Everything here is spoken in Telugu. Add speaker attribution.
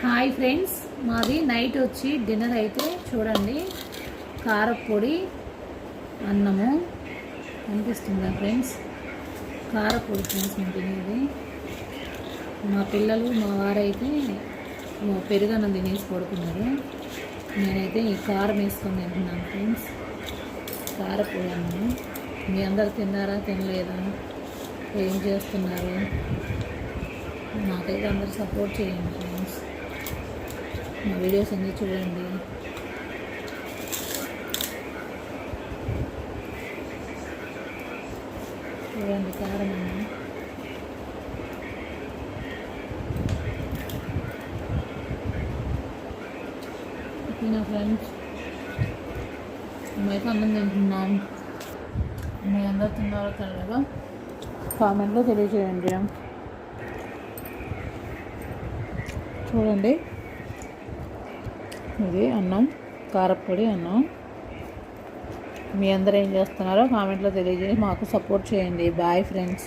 Speaker 1: హాయ్ ఫ్రెండ్స్, మాది నైట్ వచ్చి డిన్నర్ అయితే చూడండి. కారపొడి అన్నము కనిపిస్తుందా ఫ్రెండ్స్? కారపొడి ఫ్రెండ్స్ మేము తినేది. మా పిల్లలు మా వారైతే పెరుగన్నం తినేసి పడుకున్నారు. నేనైతే ఈ కారం వేసుకొని తింటున్నాను ఫ్రెండ్స్. కారపొడి అన్నము. మీ అందరు తిన్నారా, తినలేదా, ఏం చేస్తున్నారు? నాకైతే అందరు సపోర్ట్ చేయండి ఫ్రెండ్స్. మా వీడియోస్ అన్నీ చూడండి. చూడండి కారం అన్న. ఓకేనా ఫ్రెండ్స్, మేమైతే అన్నం తింటున్నాం. మీ అందరు తిన్నారో తినలేదో కామెంట్లో తెలియజేయండి. చూడండి, ఇది అన్నం, కారపొడి అన్నం. మీ అందరూ ఏం చేస్తున్నారో కామెంట్లో తెలియజేసి మాకు సపోర్ట్ చేయండి. Bye friends.